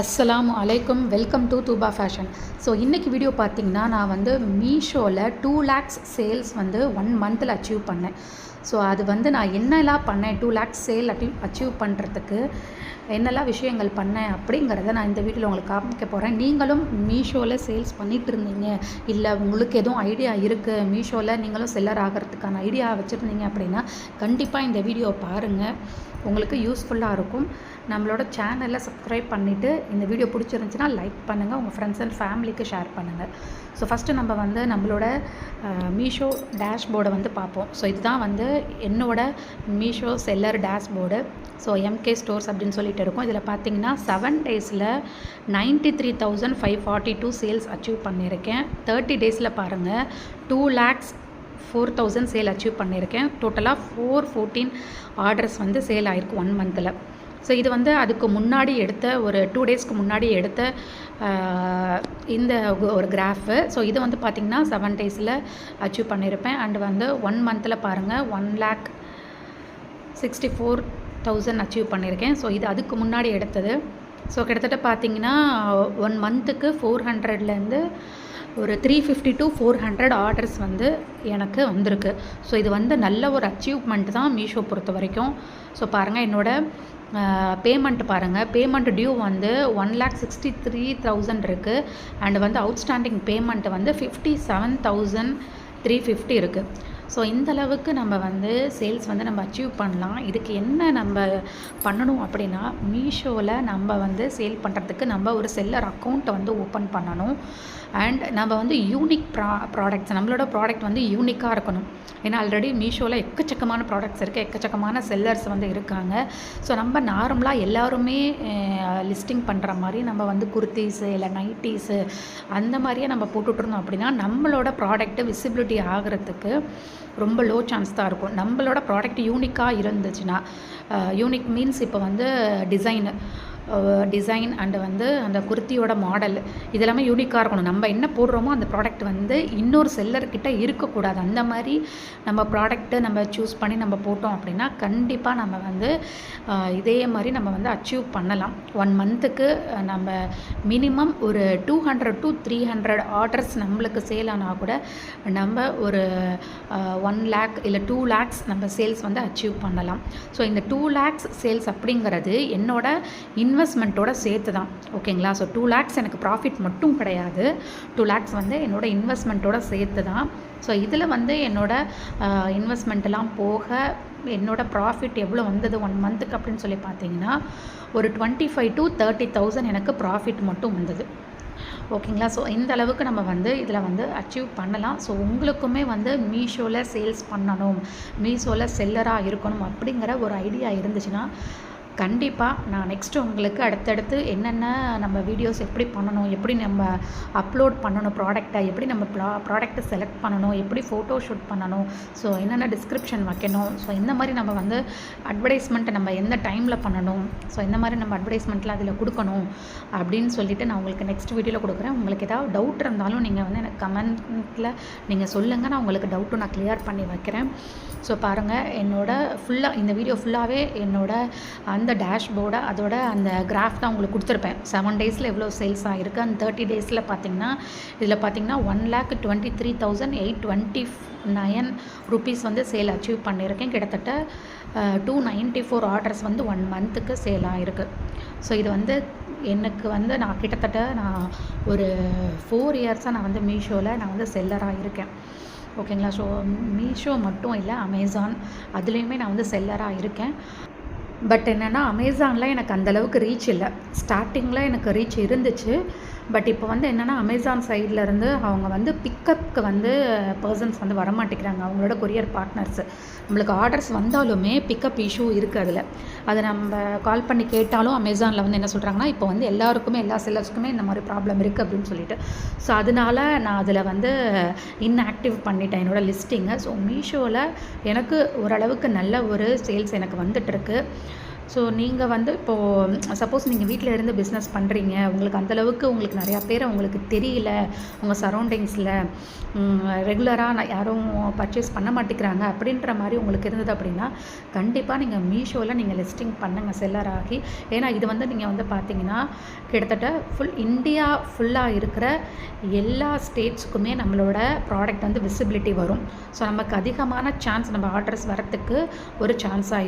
அஸ்ஸலாமு அலைக்கும். Welcome to Tooba fashion. So இன்றைக்கி வீடியோ பார்த்திங்கன்னா நான் வந்து மீஷோவில் 2 lakhs சேல்ஸ் வந்து 1 monthல் அச்சீவ் பண்ணேன். ஸோ அது வந்து நான் என்னெல்லாம் பண்ணேன் 2 lakhs சேல் அச்சீவ் பண்ணுறதுக்கு என்னெல்லாம் விஷயங்கள் பண்ணேன் அப்படிங்கிறத நான் இந்த வீடியோவில் உங்களுக்கு காமிக்க போகிறேன். நீங்களும் மீஷோவில் சேல்ஸ் பண்ணிகிட்டு இருந்தீங்க, இல்லை உங்களுக்கு எதுவும் ஐடியா இருக்குது மீஷோவில் நீங்களும் செல்லர் ஆகிறதுக்கான ஐடியா வச்சுருந்தீங்க அப்படின்னா கண்டிப்பாக இந்த வீடியோ பாருங்கள், உங்களுக்கு யூஸ்ஃபுல்லாக இருக்கும். நம்மளோட சேனலை சப்ஸ்கிரைப் பண்ணிவிட்டு இந்த வீடியோ பிடிச்சிருந்துச்சின்னா லைக் பண்ணுங்கள், உங்கள் ஃப்ரெண்ட்ஸ் அண்ட் ஃபேமிலிக்கு ஷேர் பண்ணுங்கள். ஸோ ஃபஸ்ட்டு நம்ம வந்து நம்மளோட மீஷோ டேஷ்போர்டை வந்து பார்ப்போம். ஸோ இதுதான் வந்து என்னோட Meesho seller dashboard. So MK stores அப்படின்னு சொல்லிட்டு இருக்கும். இதில் பார்த்தீங்கன்னா 7 daysல 93,542 சேல்ஸ் அச்சீவ் பண்ணியிருக்கேன். 30 daysல பாருங்கள் 2,04,000 சேல் அச்சீவ் பண்ணியிருக்கேன். டோட்டலாக 414 ஆர்டர்ஸ் வந்து சேல் ஆகிருக்கு 1 monthல். ஸோ இது வந்து அதுக்கு முன்னாடி எடுத்த ஒரு 2 daysக்கு முன்னாடி எடுத்த இந்த ஒரு கிராஃபு. ஸோ இது வந்து பார்த்திங்கன்னா 7 daysல அச்சீவ் பண்ணியிருப்பேன். அண்டு வந்து 1 monthல் பாருங்கள் 1,64,000 அச்சீவ் பண்ணியிருக்கேன். ஸோ இது அதுக்கு முன்னாடி எடுத்தது. ஸோ கிட்டத்தட்ட பார்த்திங்கன்னா 1 monthக்கு 400லேருந்து ஒரு 350 to 400 ஆர்டர்ஸ் வந்து எனக்கு வந்திருக்கு. ஸோ இது வந்து நல்ல ஒரு அச்சீவ்மெண்ட் தான் மீஷோ பொறுத்த வரைக்கும். ஸோ பாருங்கள் என்னோடய பேமெண்ட் பாருங்கள், பேமெண்ட் டியூ வந்து 1,63,000 இருக்குது. அண்டு வந்து அவுட்ஸ்டாண்டிங் பேமெண்ட் வந்து 57,350 இருக்குது. ஸோ இந்தளவுக்கு நம்ம வந்து சேல்ஸ் வந்து நம்ம அச்சீவ் பண்ணலாம். இதுக்கு என்ன நம்ம பண்ணணும் அப்படின்னா, மீஷோவில் நம்ம வந்து சேல் பண்ணுறதுக்கு நம்ம ஒரு செல்லர் அக்கௌண்ட்டை வந்து ஓப்பன் பண்ணணும். அண்ட் நம்ம வந்து யூனிக் ப்ராடக்ட்ஸ், நம்மளோட ப்ராடக்ட் வந்து யூனிக்காக இருக்கணும். ஏன்னா ஆல்ரெடி மீஷோவில் எக்கச்சக்கமான ப்ராடக்ட்ஸ் இருக்குது, எக்கச்சக்கமான செல்லர்ஸ் வந்து இருக்காங்க. ஸோ நம்ம நார்மலாக எல்லாருமே லிஸ்டிங் பண்ணுற மாதிரி நம்ம வந்து குர்த்திஸு இல்லை நைட்டிஸு அந்த மாதிரியே நம்ம போட்டுட்ருந்தோம் அப்படின்னா நம்மளோட ப்ராடக்ட்டு விசிபிலிட்டி ஆகிறதுக்கு ரொம்ப லோ சான்ஸ் தான் இருக்கும். நம்மளோட ப்ராடக்ட் யூனிக்காக இருந்துச்சுன்னா, யூனிக் மீன்ஸ் இப்போ வந்து டிசைன் அண்டு வந்து அந்த குர்த்தியோட மாடல் இதெல்லாமே யூனிக்காக இருக்கணும். நம்ம என்ன போடுறோமோ அந்த ப்ராடக்ட் வந்து இன்னொரு செல்லர்கிட்ட இருக்கக்கூடாது. அந்த மாதிரி நம்ம ப்ராடக்ட்டை நம்ம சூஸ் பண்ணி நம்ம போட்டோம் அப்படின்னா கண்டிப்பாக நம்ம வந்து இதே மாதிரி நம்ம வந்து அச்சீவ் பண்ணலாம். 1 monthக்கு நம்ம மினிமம் ஒரு 200 to 300 ஆர்டர்ஸ் நம்மளுக்கு சேல் ஆனால் கூட நம்ம ஒரு 1 lakh இல்லை 2 lakhs நம்ம சேல்ஸ் வந்து அச்சீவ் பண்ணலாம். ஸோ இந்த 2 lakhs சேல்ஸ் அப்படிங்கிறது என்னோட இன்வெஸ்ட்மெண்ட்டோட சேர்த்து தான், ஓகேங்களா. ஸோ 2 lakhs எனக்கு ப்ராஃபிட் மட்டும் கிடையாது, 2 lakhs வந்து என்னோடய இன்வெஸ்ட்மெண்ட்டோட சேர்த்து தான். ஸோ இதில் வந்து என்னோடய இன்வெஸ்ட்மெண்ட்டெல்லாம் போக என்னோடய ப்ராஃபிட் எவ்வளோ வந்தது 1 monthக்கு அப்படின்னு சொல்லி பார்த்தீங்கன்னா ஒரு 25,000 to 30,000 எனக்கு ப்ராஃபிட் மட்டும் வந்தது, ஓகேங்களா. ஸோ இந்த அளவுக்கு நம்ம வந்து இதில் வந்து அச்சீவ் பண்ணலாம். ஸோ உங்களுக்குமே வந்து மீஷோவில் சேல்ஸ் பண்ணணும், மீஷோவில் செல்லராக இருக்கணும் அப்படிங்கிற ஒரு ஐடியா இருந்துச்சுன்னா கண்டிப்பாக நான் நெக்ஸ்ட்டு உங்களுக்கு அடுத்தடுத்து என்னென்ன நம்ம வீடியோஸ் எப்படி பண்ணணும், எப்படி நம்ம அப்லோட் பண்ணணும் ப்ராடக்டை, எப்படி நம்ம ப்ராடக்ட்டை செலக்ட் பண்ணணும், எப்படி ஃபோட்டோ ஷூட் பண்ணணும், ஸோ என்னென்ன டிஸ்கிரிப்ஷன் வைக்கணும், ஸோ இந்த மாதிரி நம்ம வந்து அட்வர்டைஸ்மெண்ட்டை நம்ம எந்த டைமில் பண்ணணும், ஸோ இந்த மாதிரி நம்ம அட்வர்டைஸ்மெண்ட்டில் அதில் கொடுக்கணும் அப்படின்னு சொல்லிவிட்டு நான் உங்களுக்கு நெக்ஸ்ட் வீடியோவில் கொடுக்குறேன். உங்களுக்கு ஏதாவது டவுட் இருந்தாலும் நீங்கள் வந்து எனக்கு கமெண்ட்டில் நீங்கள் சொல்லுங்கள், நான் உங்களுக்கு டவுட்டும் நான் கிளியர் பண்ணி வைக்கிறேன். ஸோ பாருங்கள் என்னோட ஃபுல்லாக இந்த வீடியோ ஃபுல்லாகவே என்னோட அந்த டேஷ்போர்டை அதோட அந்த கிராஃப் தான் உங்களுக்கு கொடுத்துருப்பேன். 7 daysல எவ்வளோ சேல்ஸ் ஆகிருக்கு, அந்த 30 daysல பார்த்திங்கன்னா இதில் பார்த்திங்கன்னா 1,23,829 rupees வந்து சேல் அச்சீவ் பண்ணியிருக்கேன். கிட்டத்தட்ட 294 ஆர்டர்ஸ் வந்து 1 monthக்கு சேல் ஆகிருக்கு. ஸோ இது வந்து எனக்கு வந்து நான் கிட்டத்தட்ட ஒரு 4 yearsஸாக நான் வந்து மீஷோவில் நான் வந்து செல்லராக இருக்கேன், ஓகேங்களா. ஸோ மீஷோ மட்டும் இல்லை, அமேசான் அதுலேயுமே நான் வந்து செல்லராக இருக்கேன். பட் என்னென்னா அமேசானில் எனக்கு அந்தளவுக்கு ரீச் இல்லை. ஸ்டார்டிங்கில் எனக்கு ரீச் இருந்துச்சு. பட் இப்போ வந்து என்னென்னா அமேசான் சைட்லேருந்து அவங்க வந்து பிக்கப்புக்கு வந்து பர்சன்ஸ் வந்து வரமாட்டேங்கிறாங்க, அவங்களோட கொரியர் பார்ட்னர்ஸு. நம்மளுக்கு ஆர்டர்ஸ் வந்தாலுமே பிக்கப் இஷ்யூ இருக்குது. அதை நம்ம கால் பண்ணி கேட்டாலும் அமேசானில் வந்து என்ன சொல்கிறாங்கன்னா இப்போ வந்து எல்லாருக்குமே எல்லா செல்லர்ஸ்க்குமே இந்த மாதிரி ப்ராப்ளம் இருக்குது அப்படின்னு சொல்லிட்டு. ஸோ அதனால் நான் அதில் வந்து இன்ஆக்டிவ் பண்ணிட்டேன் என்னோடய லிஸ்டிங்கை. ஸோ மீஷோவில் எனக்கு ஓரளவுக்கு நல்ல ஒரு சேல்ஸ் எனக்கு வந்துட்டுருக்கு. ஸோ நீங்கள் வந்து இப்போது சப்போஸ் நீங்கள் வீட்டில் இருந்து பிஸ்னஸ் பண்ணுறீங்க, உங்களுக்கு அந்தளவுக்கு உங்களுக்கு நிறையா பேர் உங்களுக்கு தெரியல, உங்கள் சரௌண்டிங்ஸில் ரெகுலராக யாரும் பர்ச்சேஸ் பண்ண மாட்டேங்கிறாங்க அப்படின்ற மாதிரி உங்களுக்கு இருந்தது அப்படின்னா, கண்டிப்பாக நீங்கள் மீஷோவில் நீங்கள் லிஸ்டிங் பண்ணுங்கள் செல்லர் ஆகி. ஏன்னா இது வந்து நீங்கள் வந்து பார்த்தீங்கன்னா கிட்டத்தட்ட இந்தியா ஃபுல்லாக இருக்கிற எல்லா ஸ்டேட்ஸுக்குமே நம்மளோட ப்ராடக்ட் வந்து விசிபிலிட்டி வரும். ஸோ நமக்கு அதிகமான சான்ஸ் நம்ம ஆர்டர்ஸ் வரத்துக்கு ஒரு சான்ஸாக இருக்கும்.